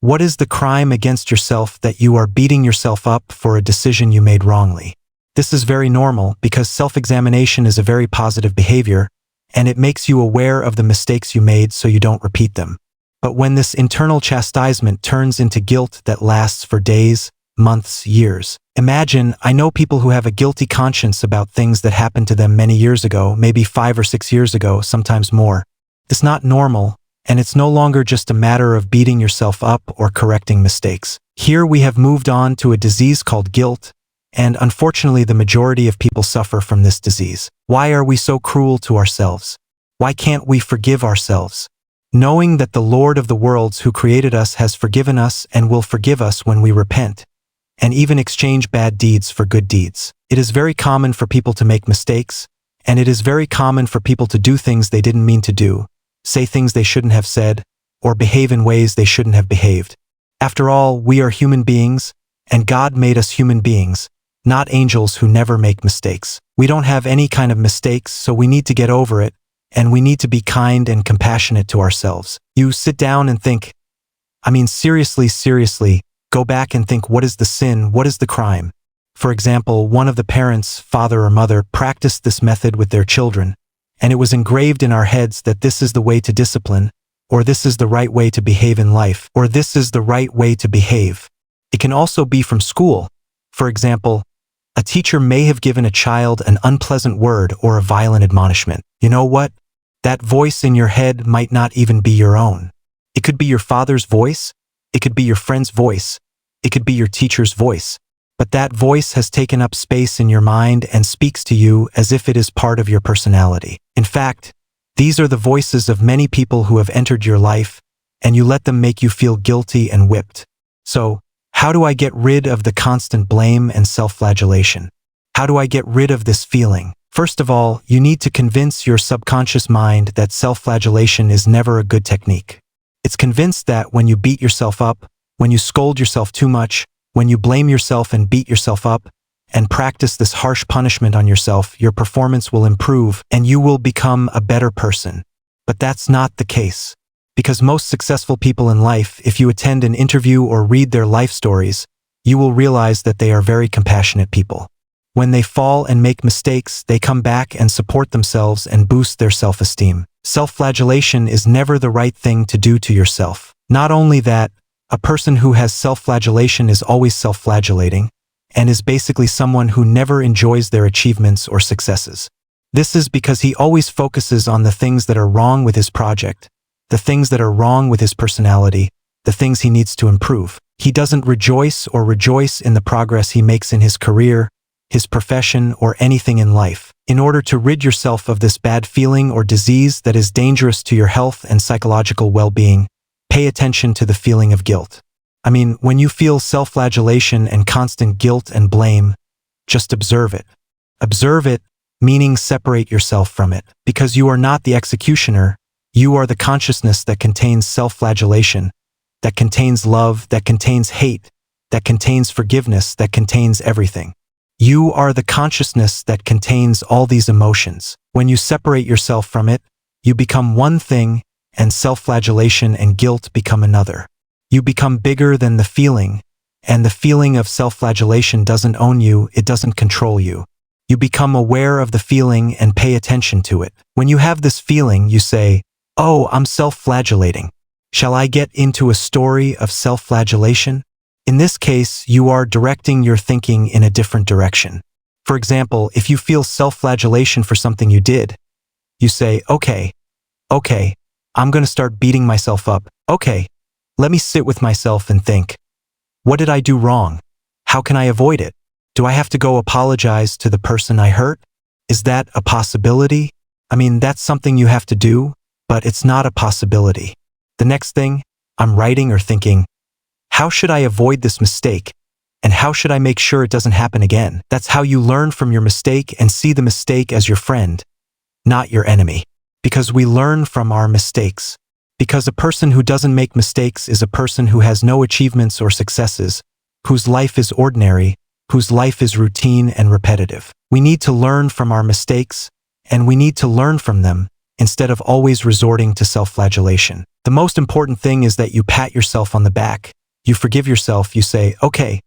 What is the crime against yourself that you are beating yourself up for a decision you made wrongly? This is very normal because self-examination is a very positive behavior, and it makes you aware of the mistakes you made so you don't repeat them. But when this internal chastisement turns into guilt that lasts for days, months, years. Imagine, I know people who have a guilty conscience about things that happened to them many years ago, maybe 5 or 6 years ago, sometimes more. It's not normal, and it's no longer just a matter of beating yourself up or correcting mistakes. Here we have moved on to a disease called guilt, and unfortunately the majority of people suffer from this disease. Why are we so cruel to ourselves? Why can't we forgive ourselves? Knowing that the Lord of the worlds who created us has forgiven us and will forgive us when we repent, and even exchange bad deeds for good deeds. It is very common for people to make mistakes, and it is very common for people to do things they didn't mean to do, say things they shouldn't have said, or behave in ways they shouldn't have behaved. After all, we are human beings, and God made us human beings, not angels who never make mistakes. We don't have any kind of mistakes, so we need to get over it, and we need to be kind and compassionate to ourselves. You sit down and think, seriously, go back and think, what is the sin, what is the crime? For example, one of the parents, father or mother, practiced this method with their children, and it was engraved in our heads that this is the way to discipline, or this is the right way to behave in life, or this is the right way to behave. It can also be from school. For example, a teacher may have given a child an unpleasant word or a violent admonishment. You know what? That voice in your head might not even be your own. It could be your father's voice, it could be your friend's voice, it could be your teacher's voice. But that voice has taken up space in your mind and speaks to you as if it is part of your personality. In fact, these are the voices of many people who have entered your life, and you let them make you feel guilty and whipped. So, how do I get rid of the constant blame and self-flagellation? How do I get rid of this feeling? First of all, you need to convince your subconscious mind that self-flagellation is never a good technique. It's convinced that when you beat yourself up, when you scold yourself too much, when you blame yourself and beat yourself up, and practice this harsh punishment on yourself, your performance will improve and you will become a better person. But that's not the case. Because most successful people in life, if you attend an interview or read their life stories, you will realize that they are very compassionate people. When they fall and make mistakes, they come back and support themselves and boost their self-esteem. Self-flagellation is never the right thing to do to yourself. Not only that, a person who has self-flagellation is always self-flagellating, and is basically someone who never enjoys their achievements or successes. This is because he always focuses on the things that are wrong with his project, the things that are wrong with his personality, the things he needs to improve. He doesn't rejoice in the progress he makes in his career, his profession, or anything in life. In order to rid yourself of this bad feeling or disease that is dangerous to your health and psychological well-being, pay attention to the feeling of guilt. When you feel self-flagellation and constant guilt and blame, just observe it. Observe it, meaning separate yourself from it. Because you are not the executioner, you are the consciousness that contains self-flagellation, that contains love, that contains hate, that contains forgiveness, that contains everything. You are the consciousness that contains all these emotions. When you separate yourself from it, you become one thing, and self-flagellation and guilt become another. You become bigger than the feeling, and the feeling of self-flagellation doesn't own you, it doesn't control you. You become aware of the feeling and pay attention to it. When you have this feeling, you say, "Oh, I'm self-flagellating. Shall I get into a story of self-flagellation?" In this case, you are directing your thinking in a different direction. For example, if you feel self-flagellation for something you did, you say, okay, I'm going to start beating myself up. Okay, let me sit with myself and think, what did I do wrong? How can I avoid it? Do I have to go apologize to the person I hurt? Is that a possibility? That's something you have to do, but it's not a possibility. The next thing, I'm writing or thinking, how should I avoid this mistake? And how should I make sure it doesn't happen again? That's how you learn from your mistake and see the mistake as your friend, not your enemy. Because we learn from our mistakes. Because a person who doesn't make mistakes is a person who has no achievements or successes, whose life is ordinary, whose life is routine and repetitive. We need to learn from our mistakes, and we need to learn from them, instead of always resorting to self-flagellation. The most important thing is that you pat yourself on the back. You forgive yourself. You say, okay,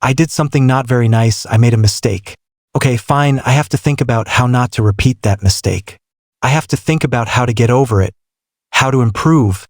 I did something not very nice. I made a mistake. Okay, fine. I have to think about how not to repeat that mistake. I have to think about how to get over it, how to improve,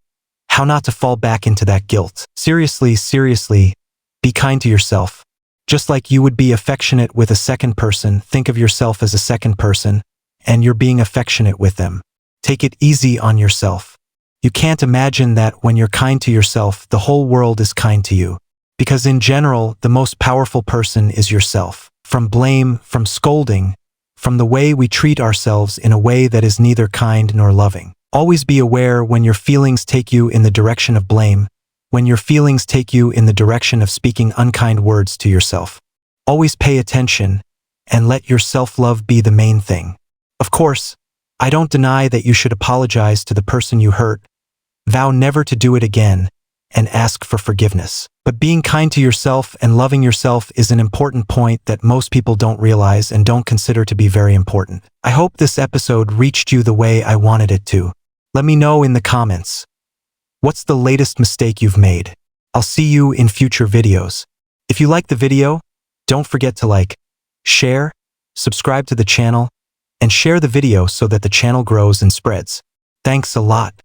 how not to fall back into that guilt. Seriously, be kind to yourself. Just like you would be affectionate with a second person, think of yourself as a second person, and you're being affectionate with them. Take it easy on yourself. You can't imagine that when you're kind to yourself, the whole world is kind to you. Because in general, the most powerful person is yourself. From blame, from scolding, from the way we treat ourselves in a way that is neither kind nor loving. Always be aware when your feelings take you in the direction of blame, when your feelings take you in the direction of speaking unkind words to yourself. Always pay attention and let your self-love be the main thing. Of course, I don't deny that you should apologize to the person you hurt, vow never to do it again, and ask for forgiveness. But being kind to yourself and loving yourself is an important point that most people don't realize and don't consider to be very important. I hope this episode reached you the way I wanted it to. Let me know in the comments. What's the latest mistake you've made? I'll see you in future videos. If you like the video, don't forget to like, share, subscribe to the channel, and share the video so that the channel grows and spreads. Thanks a lot.